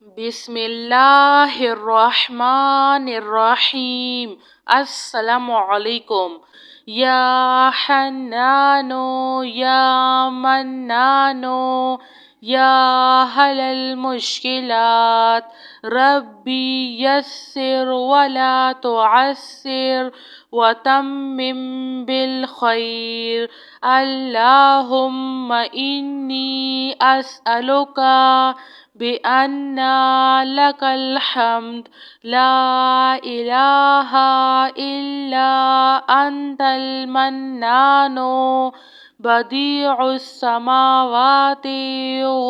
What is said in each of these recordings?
بسم اللہ الرحمن الرحیم۔ السلام علیکم۔ یا حنانو یا منانو یا حل المشکلات ربی یسر ولا تعسر وتمم بالخیر۔ اللہم انی اسألک بأن لك الحمد لا إله إلا أنت المنان بديع السماوات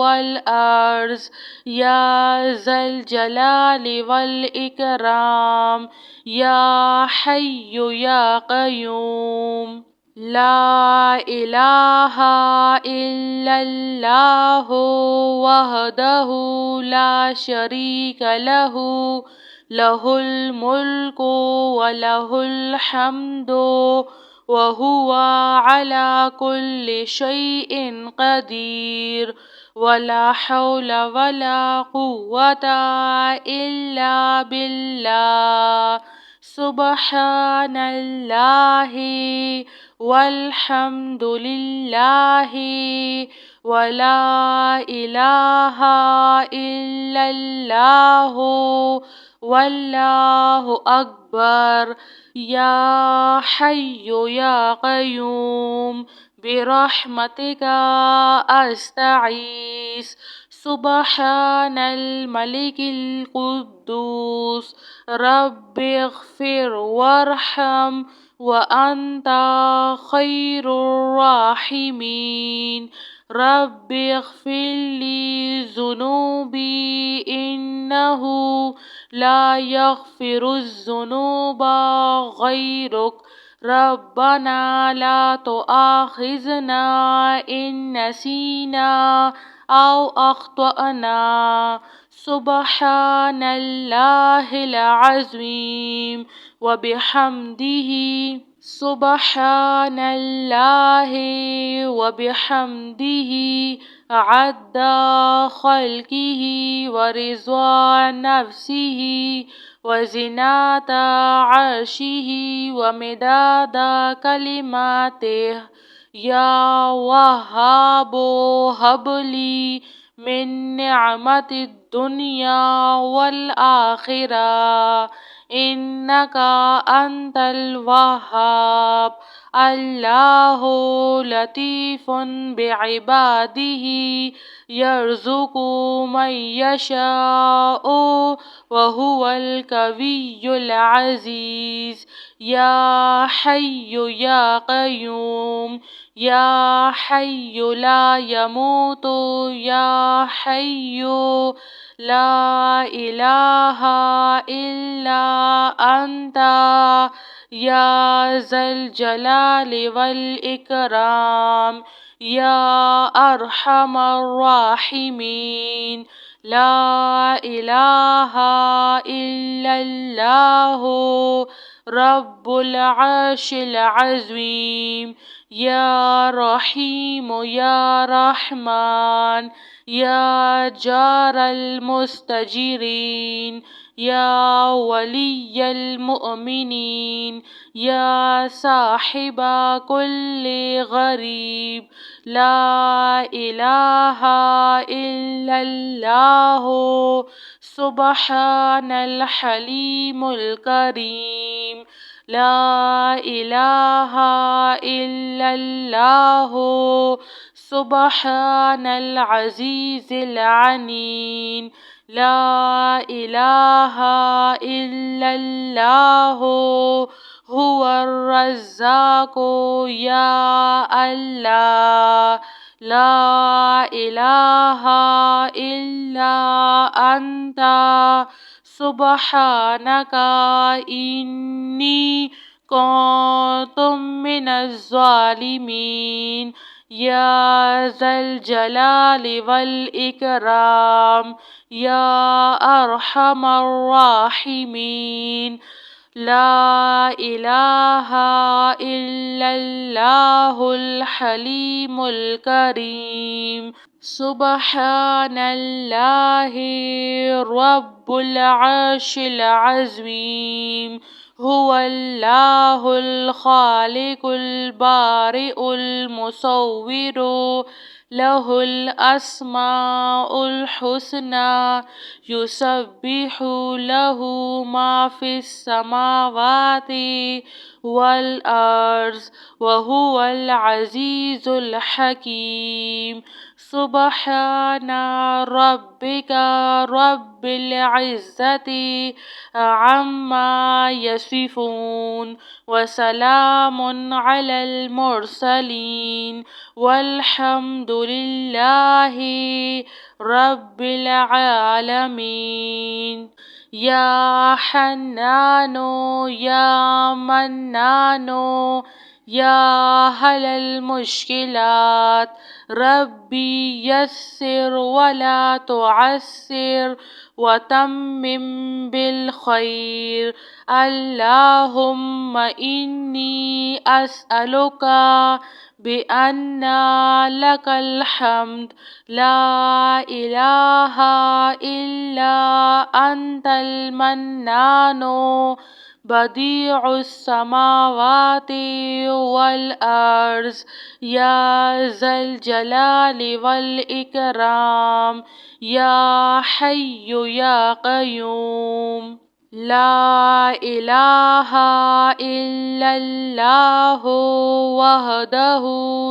والأرض يا ذا الجلال والإكرام يا حي يا قيوم لا إله إلا الله وحده لا شريك له له الملك وله الحمد وهو على كل شيء قدير ولا حول ولا قوة إلا بالله سبحان الله والحمد لله ولا إله إلا الله والله أكبر يا حي يا قيوم برحمتك أستغيث سبحان الملك القدوس رب اغفر وارحم وأنت خير الراحمين رب اغفر لي ذنوبي إنه لا يغفر الذنوب غيرك ربنا لا تؤاخذنا إن نسينا أو أخطأنا سبحان الله العظيم وبحمده سبحان الله وبحمده عد خلقه ورضا نفسه وزنة عرشه ومداد كلماته يا وهاب هب لي من نعمة الدنيا والآخرة إنك أنت الوهاب الله لطيف بعباده يرزق من يشاء وهو القوي العزيز يا حي يا قيوم يا حي لا يموت يا حي لا إله إلا أنت يا ذا الجلال والإكرام يا أرحم الراحمين لا إله إلا الله رب العرش العظيم يا رحيم يا رحمن يا جار المستجيرين يا ولي المؤمنين يا صاحب كل غريب لا إله إلا الله سبحان الحليم الكريم لا إله إلا الله سبحان العزيز العنين لا إله إلا الله هو الرزاق يا الله لا إله إلا أنت سبحانك إني كنت من الظالمين يا ذا الجلال والإكرام يا أرحم الراحمين لا إله إلا الله الحليم الكريم. سبحان الله رب العرش العظيم. هو الله الخالق البارئ المصور، له الأسماء الحسنى، يسبح له ما في السماوات والأرض، وهو العزيز الحكيم. سبحان ربك رب العزة عما يصفون، وسلام على المرسلين، والحمد لله رب العالمين. يا حنان يا منان يا هل المشكلات، ربي يسر ولا تعسر، وتمم بالخير. اللهم إني أسألك بأن لك الحمد، لا إله إلا أنت المنان، بديع السماوات والأرض، يا ذا الجلال والإكرام، يا حي يا قيوم. لا إله إلا الله وحده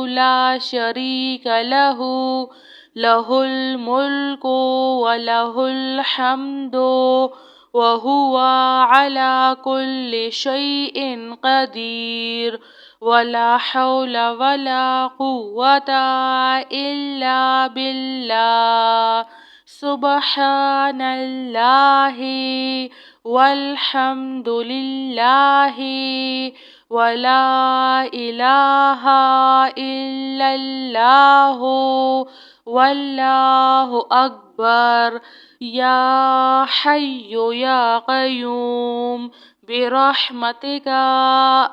لا شريك له، له الملك وله الحمد، وهو على كل شيء قدير. ولا حول ولا قوة إلا بالله. سبحان الله والحمد لله ولا إله إلا الله والله أكبر. يا حي يا قيوم برحمتك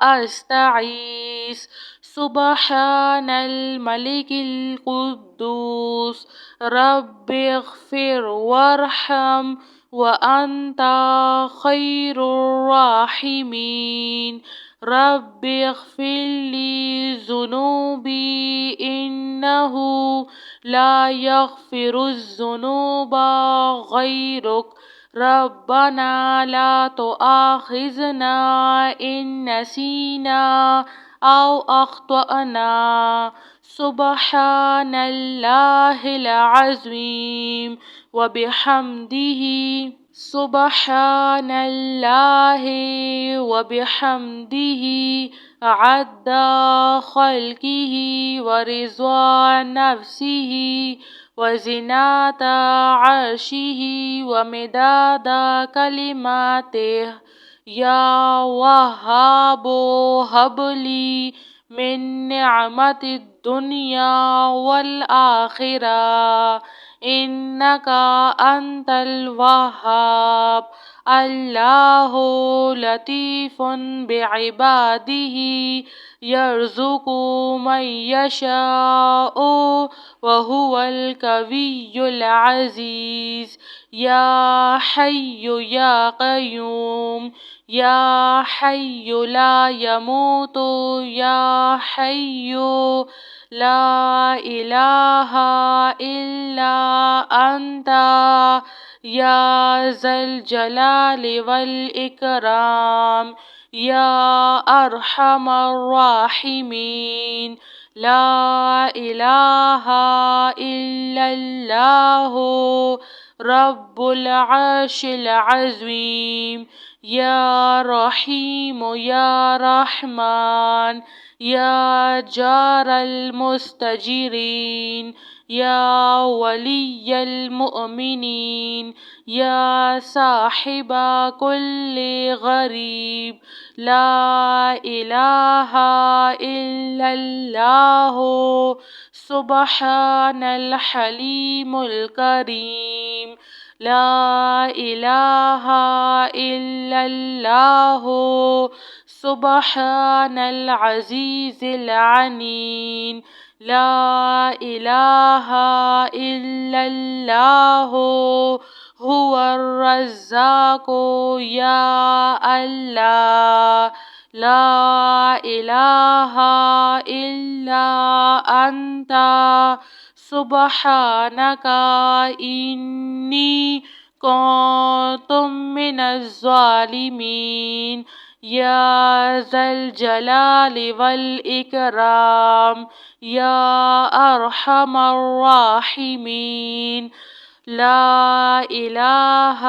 أستغيث. سبحان الملك القدوس رب اغفر وارحم وأنت خير الراحمين. رب اغفر لي ذنوبي إنه لا يغفر الذنوب غيرك. ربنا لا تؤاخذنا إن نسينا أو أخطأنا. سبحان الله العظيم وبحمده. سبحان الله وبحمده عد خلقه ورضا نفسه وزنة عرشه ومداد كلماته. يا وهاب هب لي من نعمة الدنيا والآخرة، إنك أنت الوهاب. الله لطيف بعباده يرزق من يشاء وهو القوي العزيز. يا حي يا قيوم يا حي لا يموت يا حي لا إله إلا أنت يا ذا الجلال والإكرام، يا أرحم الراحمين. لا إله إلا الله رب العرش العظيم. يا رحيم يا رحمن يا جار المستجيرين يا ولي المؤمنين يا صاحب كل غريب. لا إله إلا الله سبحان الحليم الكريم. لا إله إلا الله سبحان العزيز العليم لا إله إلا الله هو الرزاق يا الله لا إله إلا أنت سبحانك إني كنت من الظالمين يا ذا الجلال والإكرام يا أرحم الراحمين لا إله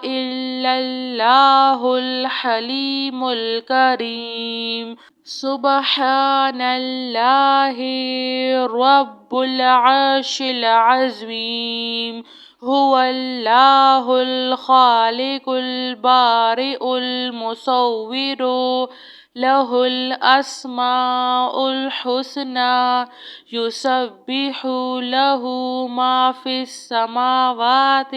إلا الله الحليم الكريم سبحان الله رب العرش العظيم هو الله الخالق البارئ المصور له الأسماء الحسنى يسبح له ما في السماوات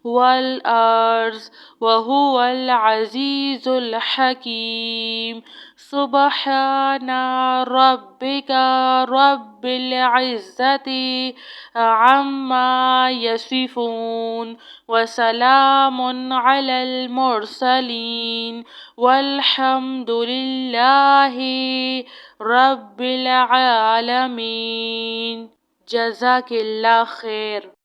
والأرض وهو العزيز الحكيم سبحان ربك رب العزة عما يصفون وسلام على المرسلين والحمد لله رب العالمين. جزاك اللہ خیر.